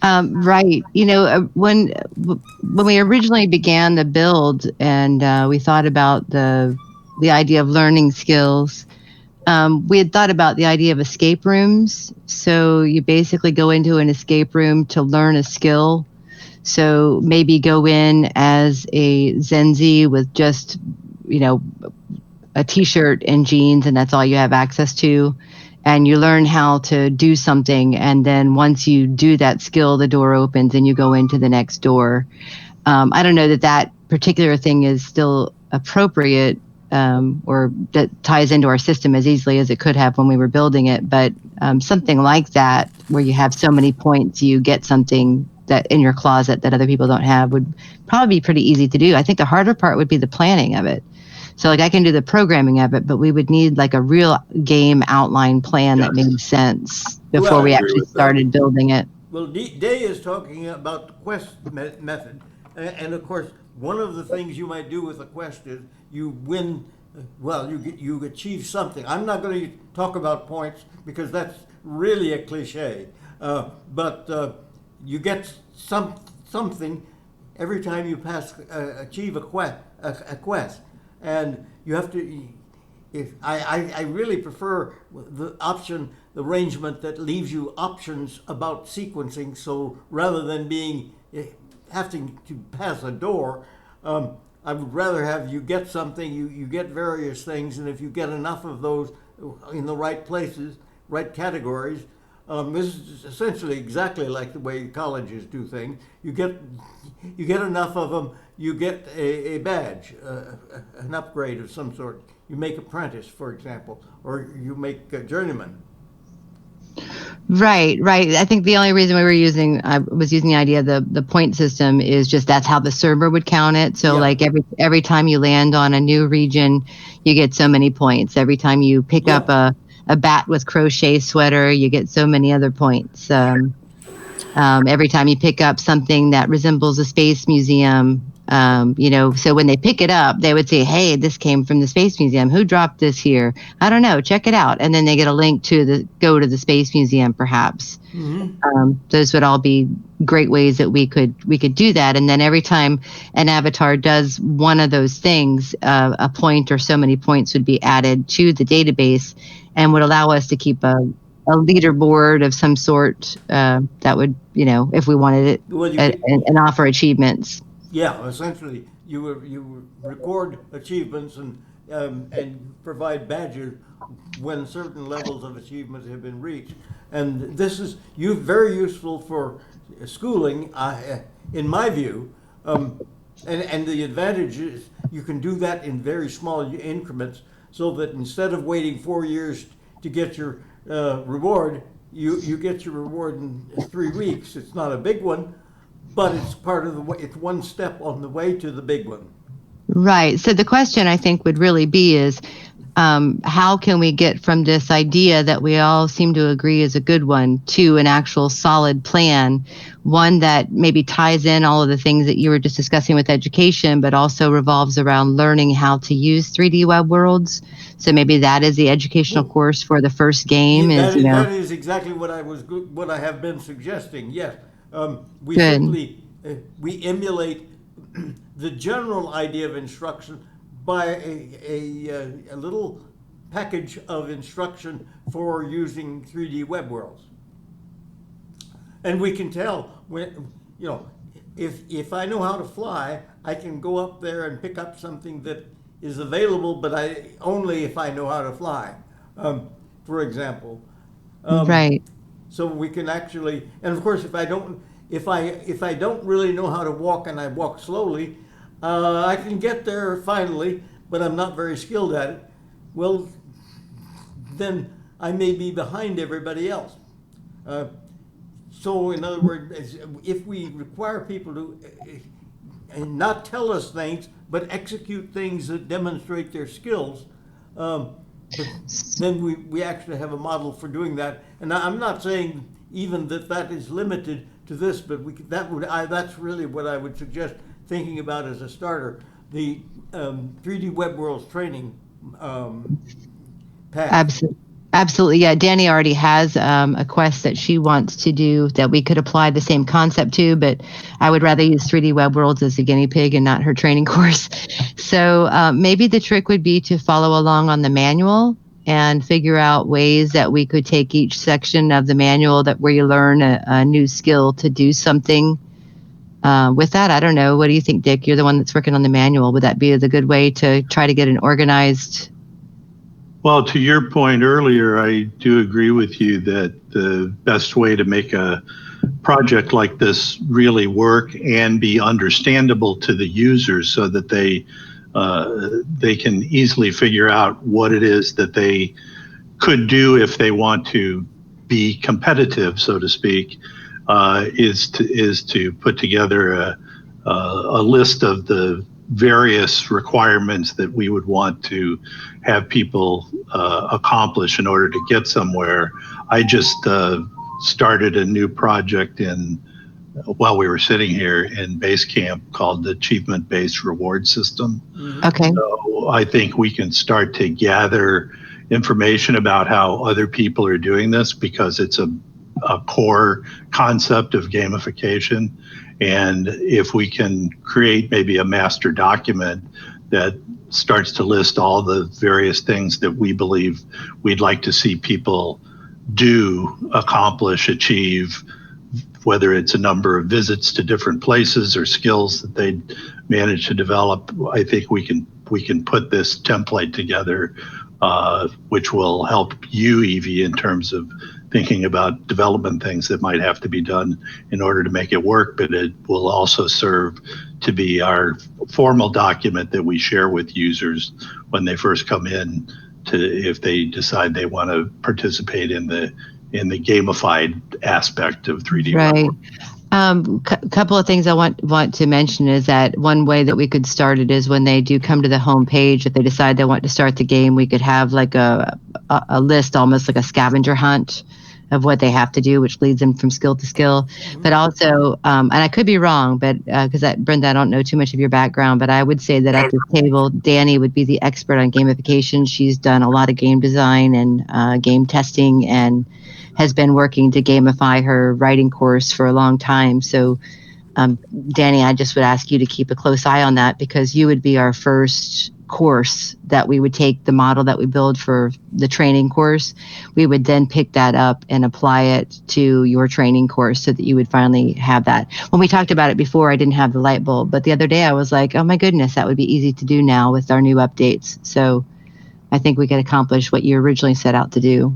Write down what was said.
Right. When we originally began the build and we thought about the idea of learning skills, we had thought about the idea of escape rooms. So you basically go into an escape room to learn a skill. So maybe go in as a Zenzi with just, you know, a t-shirt and jeans, and that's all you have access to. And you learn how to do something, and then once you do that skill, the door opens and you go into the next door. I don't know that that particular thing is still appropriate, or that ties into our system as easily as it could have when we were building it. But something like that, where you have so many points, you get something that in your closet that other people don't have, would probably be pretty easy to do. I think the harder part would be the planning of it. So like I can do the programming of it, but we would need like a real game outline plan that made sense Well, before we actually started building it. well, Day is talking about the quest method, and of course, one of the things you might do with a quest is you win. Well, you achieve something. I'm not going to talk about points because that's really a cliche, but you get something every time you achieve a quest, and you have to. If I really prefer the arrangement that leaves you options about sequencing. So rather than having to pass a door, I would rather have you get something. You get various things, and if you get enough of those in the right places, right categories. This is essentially exactly like the way colleges do things. You get enough of them, you get a badge, an upgrade of some sort. You make apprentice, for example, or you make journeyman. Right, right. I think the only reason I was using the idea of the point system is just that's how the server would count it. So Yeah, like every time you land on a new region, you get so many points. Every time you pick up yeah. a bat with crochet sweater, you get so many other points. Every time you pick up something that resembles a space museum, so when they pick it up, they would say, "Hey, this came from the space museum. Who dropped this here? I don't know. Check it out." And then they get a link to go to the space museum, perhaps. Mm-hmm. Those would all be great ways that we could do that. And then every time an avatar does one of those things, a point or so many points would be added to the database, and would allow us to keep a leaderboard of some sort, that would, if we wanted it, Well, and offer achievements. yeah, essentially, you record achievements and provide badges when certain levels of achievement have been reached, and this is very useful for schooling, in my view. And the advantage is you can do that in very small increments, so that instead of waiting 4 years to get your reward, you get your reward in 3 weeks. It's not a big one, but it's part of the way. It's one step on the way to the big one. Right. So the question I think would really be is, how can we get from this idea that we all seem to agree is a good one to an actual solid plan, one that maybe ties in all of the things that you were just discussing with education, but also revolves around learning how to use 3D Web Worlds. So maybe that is the educational course for the first game. That is exactly what I have been suggesting. Yes, we Good. simply we emulate the general idea of instruction by a little package of instruction for using 3D Web Worlds. And we can tell when, if I know how to fly, I can go up there and pick up something that is available, but only if I know how to fly, for example. Right. So we can actually, and of course, if I don't really know how to walk and I walk slowly, I can get there finally, but I'm not very skilled at it. Well, then I may be behind everybody else. So in other words, if we require people to and not tell us things, but execute things that demonstrate their skills, then we actually have a model for doing that. And I'm not saying even that is limited to this, but that's really what I would suggest thinking about as a starter. The 3D Web Worlds training path. Absolutely. Yeah. Danny already has a quest that she wants to do that we could apply the same concept to, but I would rather use 3DWebWorldz as a guinea pig and not her training course. So maybe the trick would be to follow along on the manual and figure out ways that we could take each section of the manual that where you learn a new skill to do something with that. I don't know. What do you think, Dick? You're the one that's working on the manual. Would that be the good way to try to get an organized? Well, to your point earlier, I do agree with you that the best way to make a project like this really work and be understandable to the users so that they can easily figure out what it is that they could do if they want to be competitive, so to speak, is to put together a list of the various requirements that we would want to have people accomplish in order to get somewhere. I just started a new project while we were sitting here in base camp called the achievement-based reward system. Okay. So I think we can start to gather information about how other people are doing this because it's a core concept of gamification. And if we can create maybe a master document that starts to list all the various things that we believe we'd like to see people do, accomplish, achieve, whether it's a number of visits to different places or skills that they manage to develop, I think we can put this template together, which will help you, Evie, in terms of thinking about development things that might have to be done in order to make it work, but it will also serve to be our formal document that we share with users when they first come in, to if they decide they want to participate in the gamified aspect of 3D. Right. Couple of things I want to mention is that one way that we could start it is when they do come to the home page, if they decide they want to start the game, we could have like a list, almost like a scavenger hunt of what they have to do, which leads them from skill to skill. But also, and I could be wrong, but because Brenda, I don't know too much of your background, but I would say that at this table, Danny would be the expert on gamification. She's done a lot of game design and game testing and has been working to gamify her writing course for a long time. So, Danny, I just would ask you to keep a close eye on that because you would be our first course that we would take the model that we build for the training course. We would then pick that up and apply it to your training course so that you would finally have that. When we talked about it before, I didn't have the light bulb, but the other day I was like, oh my goodness, that would be easy to do now with our new updates. So I think we could accomplish what you originally set out to do.